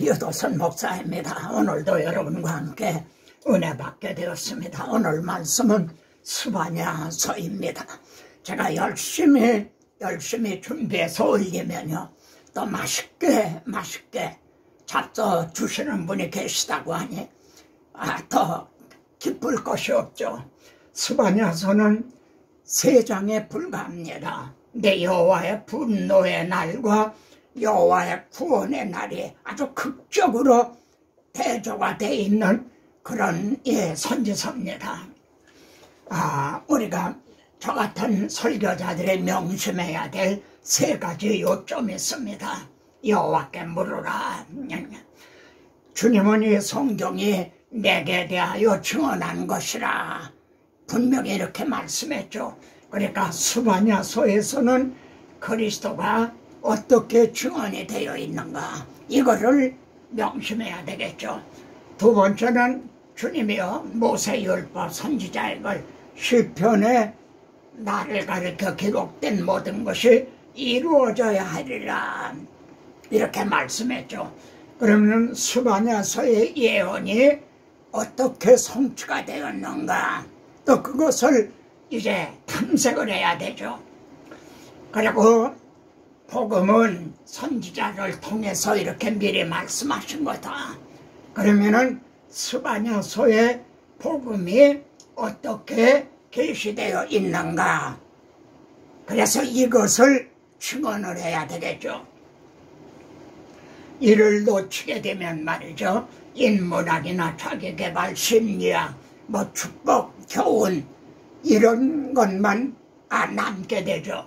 유도선 목사입니다. 오늘도 여러분과 함께 은혜 받게 되었습니다. 오늘 말씀은 스바냐서입니다. 제가 열심히 준비해서 올리면요, 또 맛있게 잡숴 주시는 분이 계시다고 하니 더 기쁠 것이 없죠. 스바냐서는 3장에 불과합니다. 내 여호와의 분노의 날과 여호와의 구원의 날이 아주 극적으로 대조가 되어 있는 그런 선지서입니다. 우리가 저 같은 설교자들이 명심해야 될 3가지 요점이 있습니다. 여호와께 물으라. 주님은 이 성경이 내게 대하여 증언한 것이라 분명히 이렇게 말씀했죠. 그러니까 스바냐서에서는 그리스도가 어떻게 증언이 되어 있는가, 이거를 명심해야 되겠죠. 두 번째는 주님이여 모세율법 선지자의 시편에 나를 가리켜 기록된 모든 것이 이루어져야 하리라 이렇게 말씀했죠. 그러면 스바냐서의 예언이 어떻게 성취가 되었는가, 또 그것을 이제 탐색을 해야 되죠. 그리고 복음은 선지자를 통해서 이렇게 미리 말씀하신 거다. 그러면은 스바냐서의 복음이 어떻게 계시되어 있는가, 그래서 이것을 증언을 해야 되겠죠. 이를 놓치게 되면 말이죠, 인문학이나 자기개발, 심리학, 축복, 교훈 이런 것만 남게 되죠.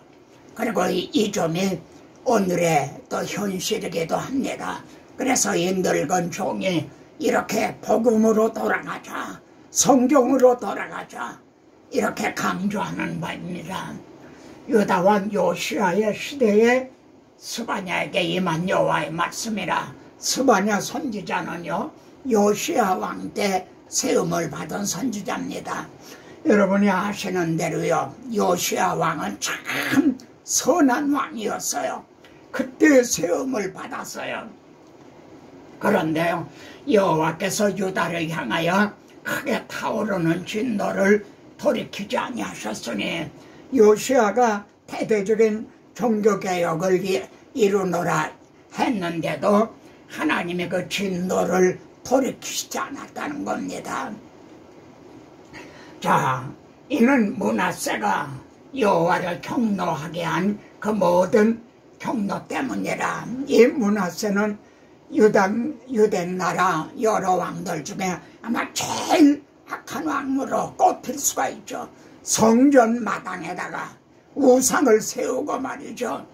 그리고 이 점이 오늘의 또 현실이기도 합니다. 그래서 이 늙은 종이 이렇게 복음으로 돌아가자, 성경으로 돌아가자 이렇게 강조하는 바입니다. 유다왕 요시아의 시대에 스바냐에게 임한 여호와의 말씀이라. 스바냐 선지자는요, 요시아 왕 때 세움을 받은 선지자입니다. 여러분이 아시는 대로요, 요시아 왕은 참 선한 왕이었어요. 그때 세움을 받았어요. 그런데요, 여호와께서 유다를 향하여 크게 타오르는 진노를 돌이키지 아니하셨으니 요시아가 대대적인 종교개혁을 이루노라 했는데도 하나님의 그 진노를 돌이키지 않았다는 겁니다. 자, 이는 므낫세가 여호와를 경노하게 한 그 모든 경노 때문이라. 이 므낫세는 유대 나라 여러 왕들 중에 아마 제일 악한 왕으로 꼽힐 수가 있죠. 성전 마당에다가 우상을 세우고 말이죠.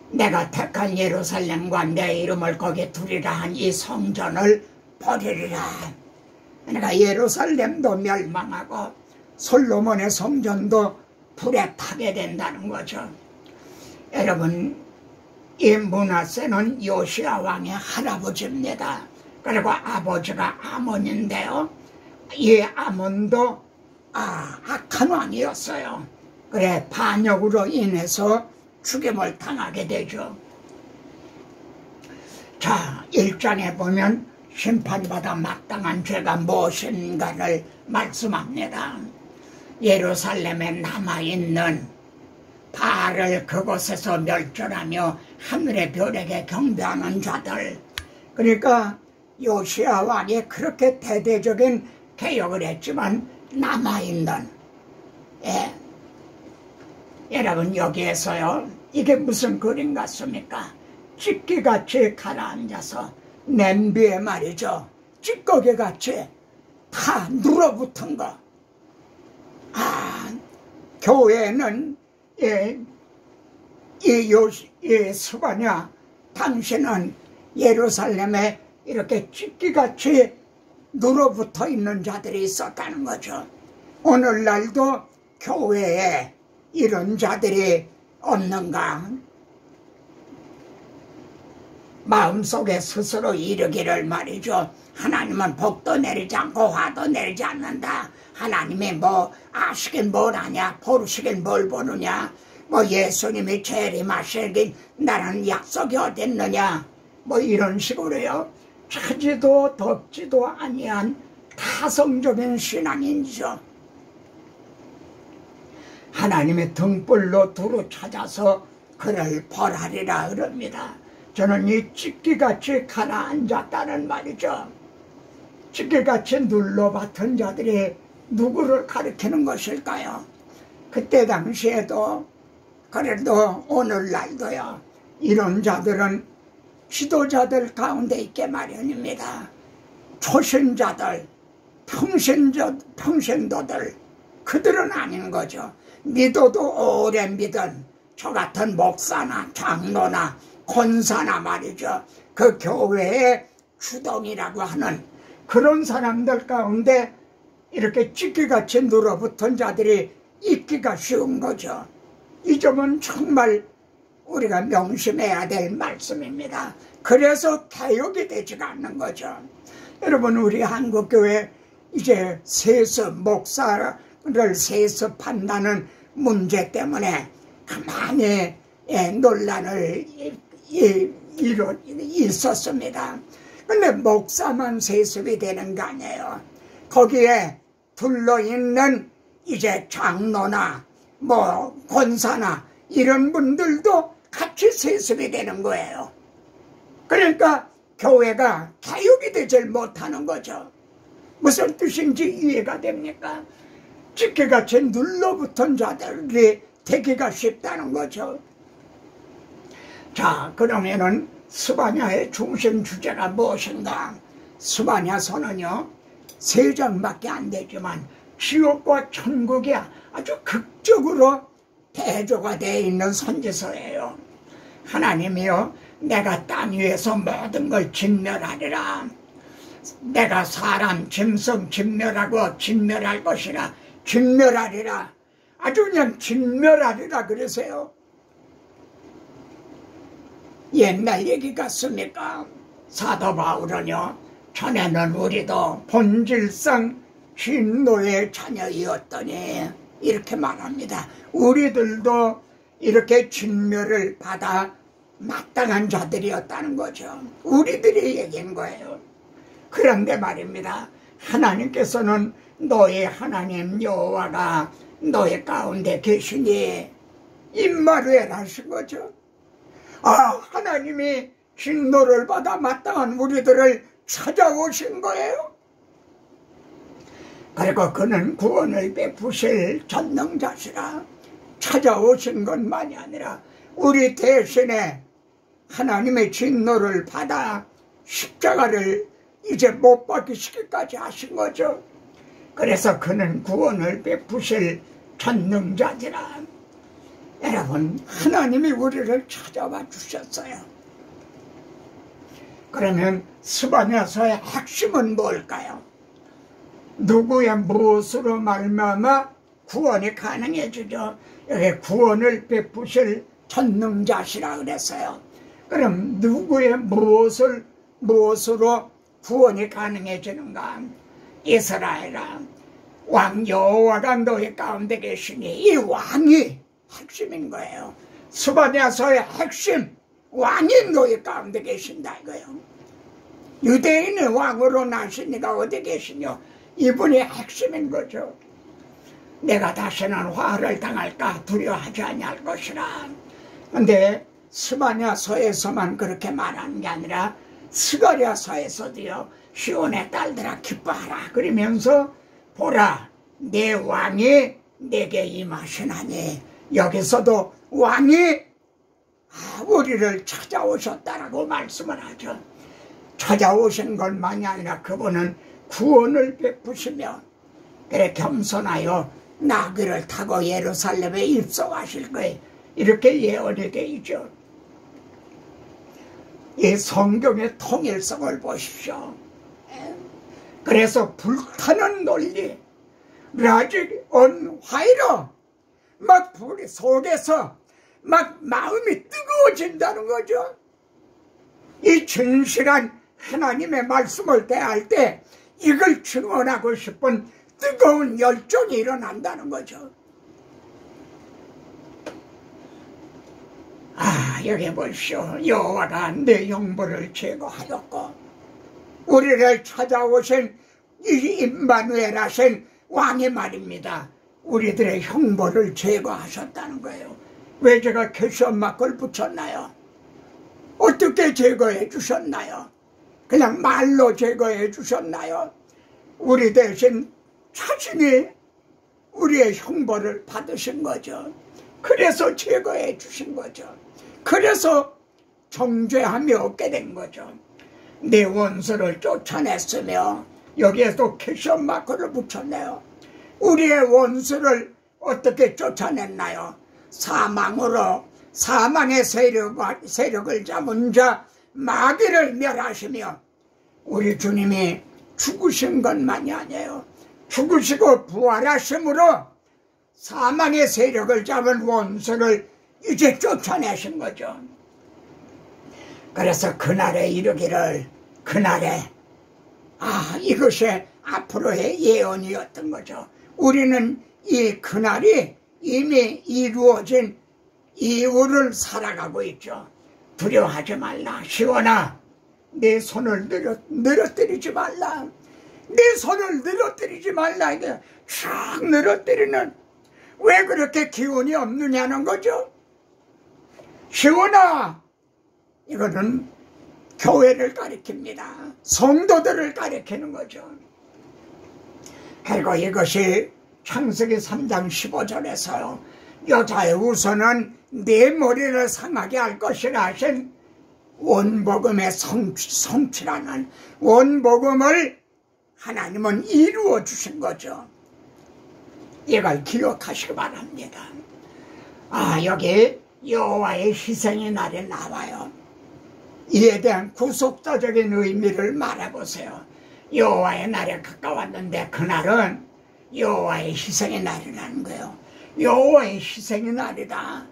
내가 택한 예루살렘과 내 이름을 거기에 두리라 한 이 성전을 버리리라. 그러니까 예루살렘도 멸망하고 솔로몬의 성전도 불에 타게 된다는 거죠. 여러분, 이 므낫세는 요시아 왕의 할아버지입니다. 그리고 아버지가 아몬인데요, 이 아몬도 악한 왕이었어요. 그래, 반역으로 인해서 죽임을 당하게 되죠. 자, 1장에 보면 심판받아 마땅한 죄가 무엇인가를 말씀합니다. 예루살렘에 남아있는 바알을 그곳에서 멸절하며 하늘의 별에게 경배하는 자들. 그러니까 요시아 왕이 그렇게 대대적인 개혁을 했지만 남아있는, 여러분 여기에서요, 이게 무슨 그림 같습니까? 찌꺼기같이 가라앉아서 냄비에 말이죠, 찌꺼기같이 다 눌어붙은 거. 교회는 이 스바냐 당신은 예루살렘에 이렇게 찌꺼기같이 눌어붙어 있는 자들이 있었다는 거죠. 오늘날도 교회에 이런 자들이 없는가? 마음속에 스스로 이르기를 말이죠, 하나님은 복도 내리지 않고 화도 내리지 않는다. 하나님이 뭐 아시긴 뭘 아냐, 모르시긴 뭘 보느냐, 뭐 예수님이 재림하시긴 나는 약속이 어딨느냐, 뭐 이런 식으로요. 차지도 덥지도 아니한 타성적인 신앙인이죠. 하나님의 등불로 두루 찾아서 그를 벌하리라 그럽니다. 저는 이 찢기같이 가라앉았다는 말이죠. 찢기같이 눌러받은 자들이 누구를 가리키는 것일까요? 그때 당시에도 그래도 오늘날도요. 이런 자들은 지도자들 가운데 있게 마련입니다. 초신자들, 평신도들, 그들은 아닌 거죠. 믿어도 오래 믿은 저 같은 목사나 장로나 권사나 말이죠. 그 교회의 주동이라고 하는 그런 사람들 가운데 이렇게 찢기같이 눌어붙은 자들이 있기가 쉬운 거죠. 이 점은 정말 우리가 명심해야 될 말씀입니다. 그래서 개혁이 되지가 않는 거죠. 여러분, 우리 한국교회 이제 목사를 세습한다는 문제 때문에 가만히 논란을 있었습니다. 근데 목사만 세습이 되는 거 아니에요. 거기에 둘러있는 이제 장로나 뭐 권사나 이런 분들도 같이 세습이 되는 거예요. 그러니까 교회가 개혁이 되질 못하는 거죠. 무슨 뜻인지 이해가 됩니까? 찢기같이 눌러붙은 자들이 되기가 쉽다는 거죠. 자, 그러면은 스바냐의 중심 주제가 무엇인가? 스바냐서는요 3장밖에 안 되지만 지옥과 천국이 아주 극적으로 대조가 되어 있는 선지서예요. 하나님이요, 내가 땅 위에서 모든 걸 진멸하리라. 내가 사람, 짐승 진멸할 것이라. 진멸하리라. 아주 그냥 진멸하리라 그러세요. 옛날 얘기 같습니까? 사도 바울은요, 전에는 우리도 본질상 진노의 자녀이었더니 이렇게 말합니다. 우리들도 이렇게 진멸을 받아 마땅한 자들이었다는 거죠. 우리들이 얘기한 거예요. 그런데 말입니다. 하나님께서는 너희 하나님 여호와가 너희 가운데 계시니 임마누엘 하신 거죠. 하나님이 진노를 받아 마땅한 우리들을 찾아오신 거예요. 그리고 그는 구원을 베푸실 전능자시라. 찾아오신 것만이 아니라 우리 대신에 하나님의 진노를 받아 십자가를 이제 못 박히시기까지 하신 거죠. 그래서 그는 구원을 베푸실 전능자지라. 여러분, 하나님이 우리를 찾아와 주셨어요. 그러면 스바냐서의 핵심은 뭘까요? 누구의 무엇으로 말미암아 구원이 가능해지죠. 여기 구원을 베푸실 전능자시라 그랬어요. 그럼 누구의 무엇으로 구원이 가능해지는가? 이스라엘아, 왕 여호와가 너희 가운데 계시니, 이 왕이 핵심인 거예요. 스바냐서의 핵심, 왕이 너희 가운데 계신다 이거예요. 유대인의 왕으로 나신 이가 어디 계시냐? 이분이 핵심인 거죠. 내가 다시는 화를 당할까 두려워하지 아니할 것이라. 근데 스바냐서에서만 그렇게 말하는 게 아니라 스가랴서에서도요, 시온의 딸들아 기뻐하라 그러면서 보라 내 왕이 내게 임하시나니, 여기서도 왕이 우리를 찾아오셨다라고 말씀을 하죠. 찾아오신 것만이 아니라 그분은 구원을 베푸시며 그래 겸손하여 나귀를 타고 예루살렘에 입성하실 거예요. 이렇게 예언이 되어 있죠. 이 성경의 통일성을 보십시오. 그래서 불타는 논리, 라직 온 화이로 막 불이 속에서 막 마음이 뜨거워진다는 거죠. 이 진실한 하나님의 말씀을 대할 때 이걸 증언하고 싶은 뜨거운 열정이 일어난다는 거죠. 여기 보시오. 여호와가 내 형벌을 제거하였고 우리를 찾아오신 이 임마누엘 하신 왕의 말입니다. 우리들의 형벌을 제거하셨다는 거예요. 왜 제가 캐시엄마크를 붙였나요? 어떻게 제거해 주셨나요? 그냥 말로 제거해 주셨나요? 우리 대신 자신이 우리의 형벌을 받으신 거죠. 그래서 제거해 주신 거죠. 그래서 정죄함이 없게 된 거죠. 내 원수를 쫓아냈으며 여기에도 캐시엄마크를 붙였네요. 우리의 원수를 어떻게 쫓아냈나요? 사망으로 사망의 세력을 잡은 자 마귀를 멸하시며 우리 주님이 죽으신 것만이 아니에요. 죽으시고 부활하심으로 사망의 세력을 잡은 원수를 이제 쫓아내신 거죠. 그래서 그날에 이르기를 그날에 이것이 앞으로의 예언이었던 거죠. 우리는 이 그날이 이미 이루어진 이후를 살아가고 있죠. 두려워하지 말라. 시온아 내 손을 늘어뜨리지 말라. 내 손을 늘어뜨리지 말라. 이게 쫙 늘어뜨리는 왜 그렇게 기운이 없느냐는 거죠. 시온아 이거는 교회를 가리킵니다. 성도들을 가리키는 거죠. 그리고 이것이 창세기 3장 15절에서요. 여자의 우선은 내 머리를 상하게 할 것이라 하신 원복음의 성취라는 원복음을 하나님은 이루어 주신 거죠. 이걸 기억하시기 바랍니다. 여기 여호와의 희생의 날이 나와요. 이에 대한 구속자적인 의미를 말해보세요. 여호와의 날에 가까웠는데 그날은 여호와의 희생의 날이라는 거예요. 여호와의 희생의 날이다.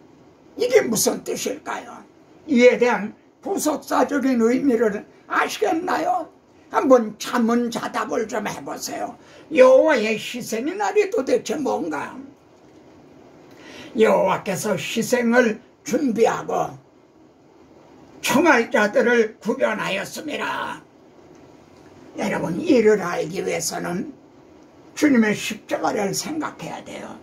이게 무슨 뜻일까요? 이에 대한 구속사적인 의미를 아시겠나요? 한번 자문자답을 좀 해보세요. 여호와의 희생의 날이 도대체 뭔가? 여호와께서 희생을 준비하고 청할 자들을 구별하였습니다. 여러분 이를 알기 위해서는 주님의 십자가를 생각해야 돼요.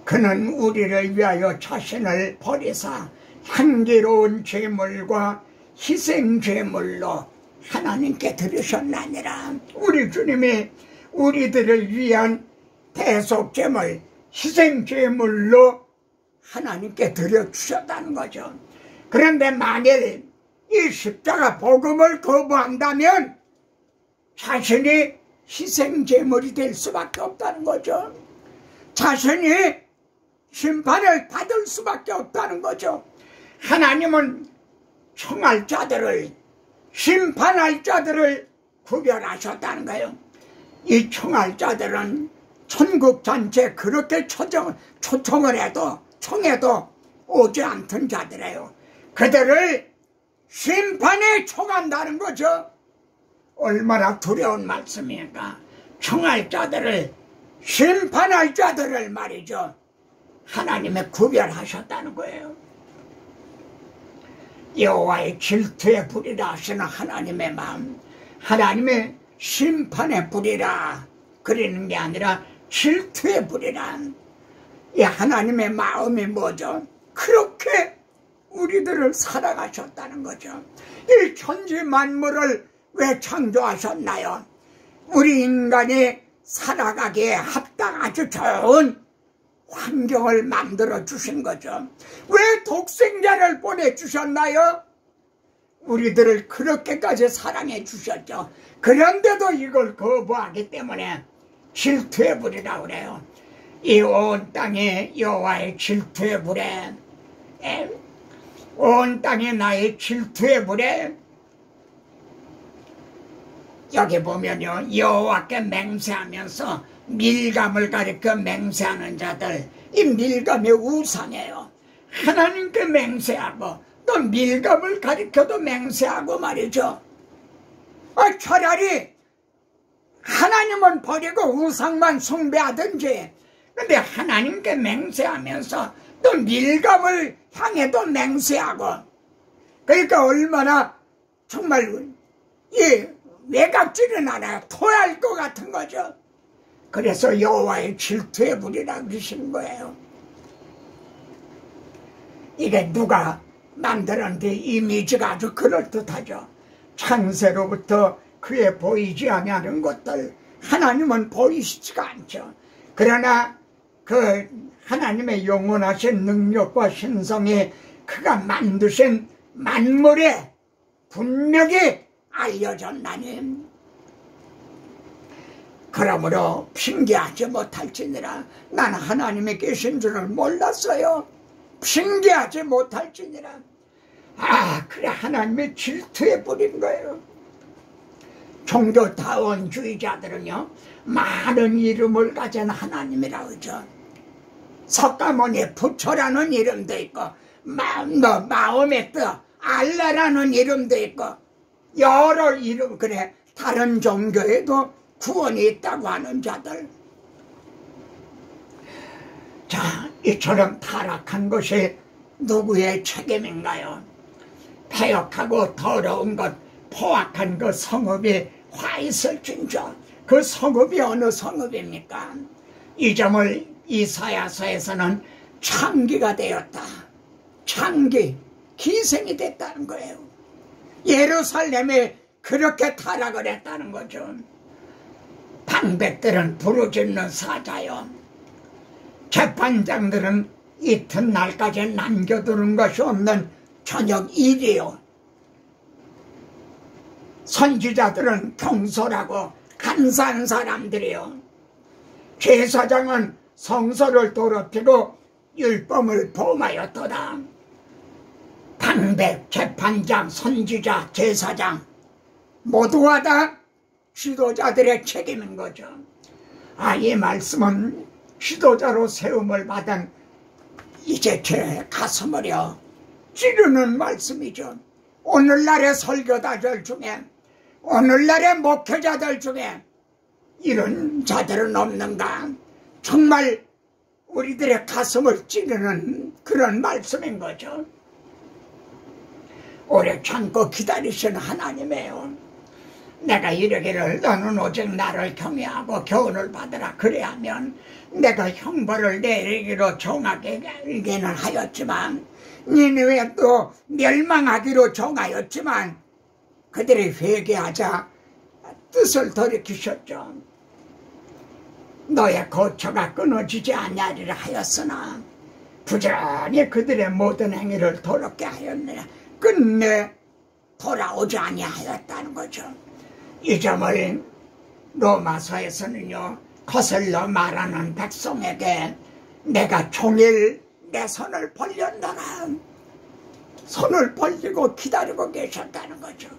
그는 우리를 위하여 자신을 버리사 향기로운 제물과 희생제물로 하나님께 드리셨나니라. 우리 주님이 우리들을 위한 대속제물, 희생제물로 하나님께 드려주셨다는 거죠. 그런데 만일 이 십자가 복음을 거부한다면 자신이 희생제물이 될 수밖에 없다는 거죠. 자신이 심판을 받을 수밖에 없다는 거죠. 하나님은 청할 자들을, 심판할 자들을 구별하셨다는 거예요. 이 청할 자들은 천국 전체 그렇게 초청을 해도 청해도 오지 않던 자들이에요. 그들을 심판에 청한다는 거죠. 얼마나 두려운 말씀입니까? 청할 자들을, 심판할 자들을 말이죠. 하나님의 구별하셨다는 거예요. 여호와의 질투의 불이라 하시는 하나님의 마음, 하나님의 심판의 불이라 그러는 게 아니라 질투의 불이라. 이 하나님의 마음이 뭐죠? 그렇게 우리들을 사랑하셨다는 거죠. 이 천지 만물을 왜 창조하셨나요? 우리 인간이 살아가기에 합당하지 좋은 환경을 만들어 주신 거죠. 왜 독생자를 보내주셨나요? 우리들을 그렇게까지 사랑해 주셨죠. 그런데도 이걸 거부하기 때문에 질투의 불이라고 그래요. 이 온 땅에 여호와의 질투의 불에, 온 땅에 나의 질투의 불에, 여기 보면요, 여호와께 맹세하면서 밀감을 가리켜 맹세하는 자들, 이 밀감의 우상이에요. 하나님께 맹세하고 또 밀감을 가리켜도 맹세하고 말이죠. 차라리 하나님은 버리고 우상만 숭배하든지, 근데 하나님께 맹세하면서 또 밀감을 향해도 맹세하고, 그러니까 얼마나 정말 외곽질은 않아요. 토할 것 같은 거죠. 그래서 여호와의 질투의 불이라 그러신 거예요. 이게 누가 만들었는데 이미지가 아주 그럴듯하죠. 창세로부터 그의 보이지 아니하는 것들 하나님은 보이시지가 않죠. 그러나 그 하나님의 영원하신 능력과 신성이 그가 만드신 만물에 분명히 알려졌나니 그러므로 핑계하지 못할지니라. 나는 하나님이 계신 줄을 몰랐어요. 핑계하지 못할지니라. 그래 하나님의 질투에 뿌린 거예요. 종교다원주의자들은요 많은 이름을 가진 하나님이라 그러죠. 석가모니 부처라는 이름도 있고 마음의 뜻 알라라는 이름도 있고 여러 이름 그래 다른 종교에도 구원이 있다고 하는 자들. 자, 이처럼 타락한 것이 누구의 책임인가요? 패역하고 더러운 것 포악한 그 성읍이 화 있을진저. 그 성읍이 어느 성읍입니까? 이 점을 이사야서에서는 창기가 되었다. 창기, 기생이 됐다는 거예요. 예루살렘이 그렇게 타락을 했다는 거죠. 방백들은 부르짖는 사자요. 재판장들은 이튿날까지 남겨두는 것이 없는 저녁 일이요. 선지자들은 경솔하고 간사한 사람들이요. 제사장은 성서를 더럽히고 율법을 범하였도다. 방백, 재판장, 선지자, 제사장 모두가 다 지도자들의 책임인 거죠. 이 말씀은 지도자로 세움을 받은 이제 제 가슴을요 찌르는 말씀이죠. 오늘날의 설교자들 중에 오늘날의 목회자들 중에 이런 자들은 없는가. 정말 우리들의 가슴을 찌르는 그런 말씀인 거죠. 오래 참고 기다리신 하나님이에요. 내가 이르기를 너는 오직 나를 경외하고 교훈을 받으라 그래야면 내가 형벌을 내리기로 정하게는 하였지만 니느웨도 멸망하기로 정하였지만 그들이 회개하자 뜻을 돌이키셨죠. 너의 거처가 끊어지지 아니하리라 하였으나 부지런히 그들의 모든 행위를 더럽게 하였느냐 끝내 돌아오지 아니하였다는 거죠. 이 점을 로마서에서는요 거슬러 말하는 백성에게 내가 종일 내 손을 벌렸노라 손을 벌리고 기다리고 계셨다는 거죠.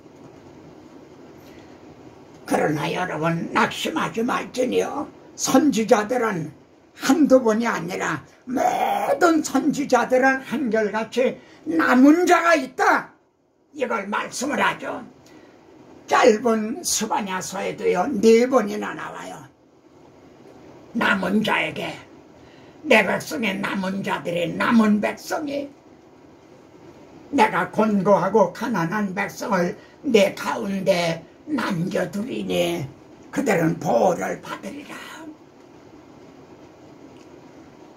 그러나 여러분 낙심하지 말지니요 선지자들은 한두 번이 아니라 모든 선지자들은 한결같이 남은 자가 있다 이걸 말씀을 하죠. 짧은 스바냐서에도요 4번이나 나와요. 남은 자에게 내 백성의 남은 자들이 남은 백성이 내가 곤고하고 가난한 백성을 내 가운데 남겨두리니 그들은 보호를 받으리라.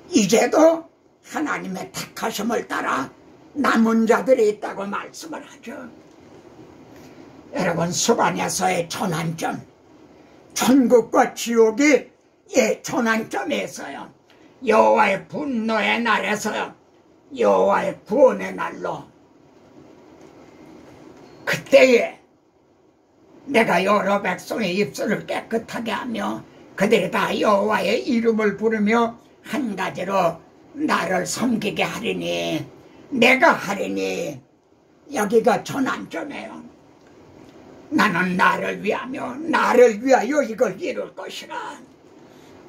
이제도 하나님의 택하심을 따라 남은 자들이 있다고 말씀을 하죠. 여러분 스바냐서의 전환점 천국과 지옥이 전환점에 있어요. 여호와의 분노의 날에서요 여호와의 구원의 날로 그때에 내가 여러 백성의 입술을 깨끗하게 하며 그들이 다 여호와의 이름을 부르며 한 가지로 나를 섬기게 하리니 내가 하리니 여기가 전환점이에요. 나는 나를 위하며 나를 위하여 이걸 이룰 것이라.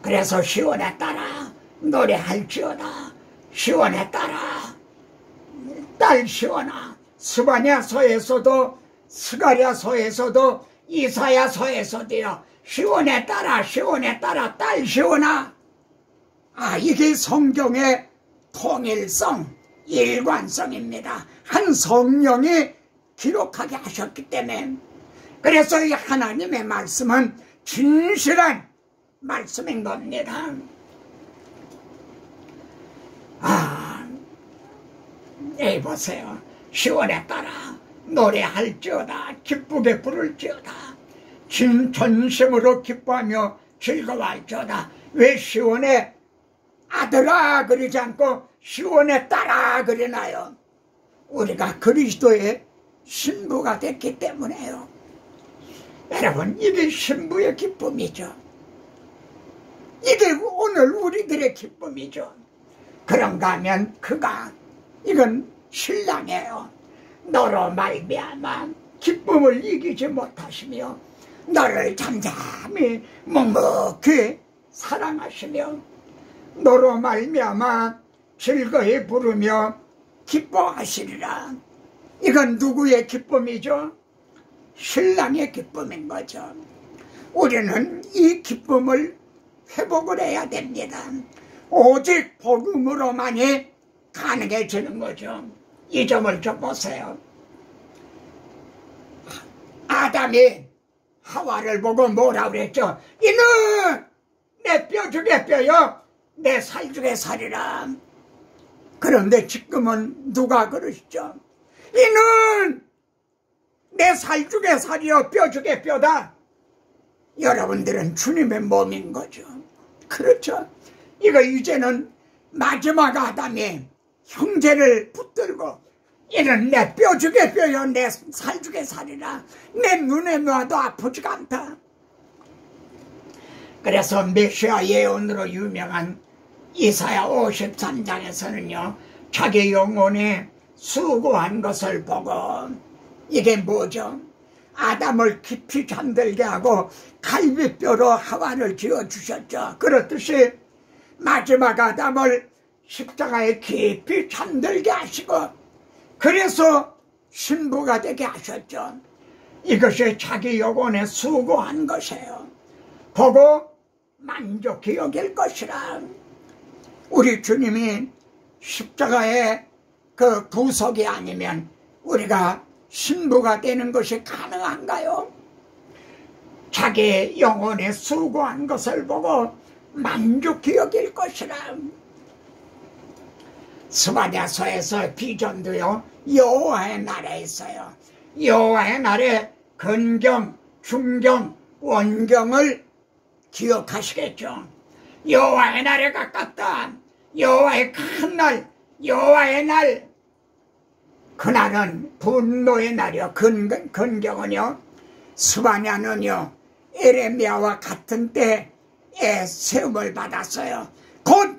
그래서 시온에 따라 노래할지어다. 시온에 따라 딸 시온아. 스바냐서에서도 스가랴서에서도 이사야서에서도요 시온에 따라 딸 시온아. 이게 성경의 통일성 일관성입니다. 한 성령이 기록하게 하셨기 때문에. 그래서 이 하나님의 말씀은 진실한 말씀인 겁니다. 여기 보세요. 시온에 따라 노래할지어다 기쁘게 부를지어다 전심으로 기뻐하며 즐거워할지어다. 왜 시온에 아들아 그러지 않고 시온에 딸아 그러나요? 우리가 그리스도의 신부가 됐기 때문에요. 여러분, 이게 신부의 기쁨이죠. 이게 오늘 우리들의 기쁨이죠. 그런가 하면 그가, 이건 신랑이에요. 너로 말미암아 기쁨을 이기지 못하시며 너를 잠잠히 묵묵히 사랑하시며 너로 말미암아 즐거이 부르며 기뻐하시리라. 이건 누구의 기쁨이죠? 신랑의 기쁨인 거죠. 우리는 이 기쁨을 회복을 해야 됩니다. 오직 복음으로만이 가능해지는 거죠. 이 점을 좀 보세요. 아담이 하와를 보고 뭐라 그랬죠? 이는 내 뼈 중에 뼈요 내 살 중에 살이라. 그런데 지금은 누가 그러시죠? 이는 내 살 중에 살이요 뼈 중에 뼈다. 여러분들은 주님의 몸인 거죠. 그렇죠? 이거 이제는 마지막 아담이 형제를 붙들고 이는 내 뼈 중에 뼈요 내 살 중에 살이라. 내 눈에 놓아도 아프지가 않다. 그래서 메시아 예언으로 유명한 이사야 53장에서는요 자기 영혼이 수고한 것을 보고, 이게 뭐죠? 아담을 깊이 잠들게 하고 갈비뼈로 하와를 지어주셨죠. 그렇듯이 마지막 아담을 십자가에 깊이 잠들게 하시고 그래서 신부가 되게 하셨죠. 이것이 자기 영혼에 수고한 것이에요. 보고 만족히 여길 것이라. 우리 주님이 십자가의 그 부석이 아니면 우리가 신부가 되는 것이 가능한가요? 자기 영혼에 수고한 것을 보고 만족히 여길 것이라. 스바냐서에서 비전도요 여호와의 날에 있어요. 여호와의 날에 근경, 중경, 원경을 기억하시겠죠. 여호와의 날에 가깝다. 여호와의 큰 날, 여호와의 날. 그날은 분노의 날이요. 근경은요 스바냐는요 에레미야와 같은 때에 세움을 받았어요. 곧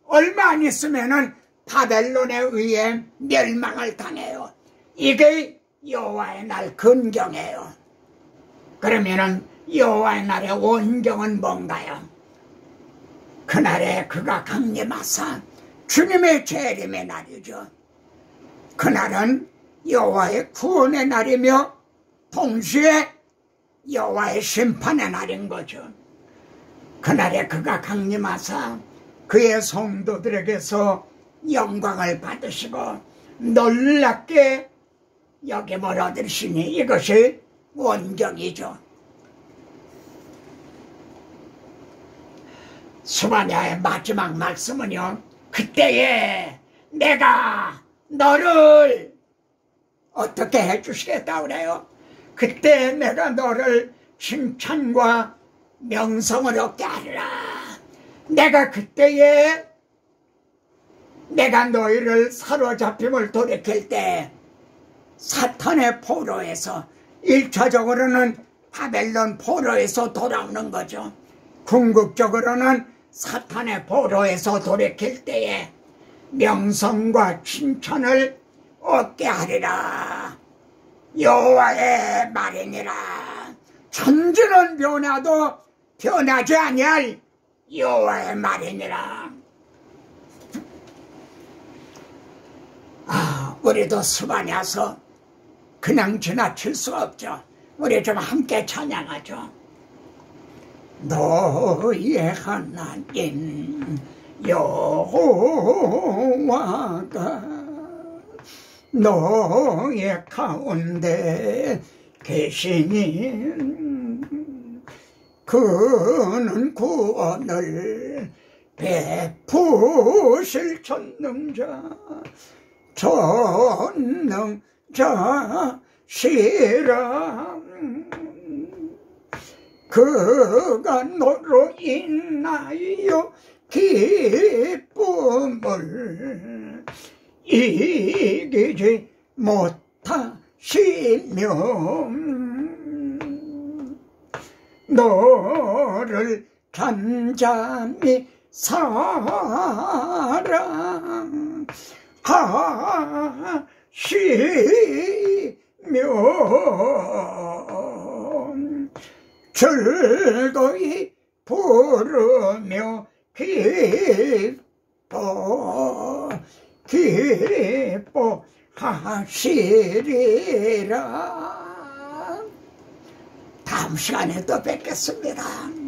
얼마 안 있으면은 바벨론에 의해 멸망을 당해요. 이게 여호와의 날 근경이에요. 그러면은 여호와의 날의 원경은 뭔가요? 그날에 그가 강림하사 주님의 재림의 날이죠. 그날은 여호와의 구원의 날이며 동시에 여호와의 심판의 날인 거죠. 그날에 그가 강림하사 그의 성도들에게서 영광을 받으시고 놀랍게 여김을 얻으시니 이것이 원경이죠. 스바냐의 마지막 말씀은요 그때에 내가 너를 어떻게 해주시겠다 그래요? 그때 내가 너를 칭찬과 명성을 얻게 하리라. 내가 그때에 내가 너희를 사로잡힘을 돌이킬 때 사탄의 포로에서 1차적으로는 바벨론 포로에서 돌아오는 거죠. 궁극적으로는 사탄의 포로에서 돌이킬 때에 명성과 칭찬을 얻게 하리라. 여호와의 말이니라. 천지는 변화도 변하지 아니할 여호와의 말이니라. 우리도 스바냐서 그냥 지나칠 수 없죠. 우리 좀 함께 찬양하죠. 너의 하나님 여호와가 너의 가운데 계시니 그는 구원을 베푸실 전능자 전능자시라. 그가 너로 인하여 기쁨을 이기지 못하시며 너를 잠잠히 사랑하시며 즐거이 부르며 기뻐하시리라. 다음 시간에 또 뵙겠습니다.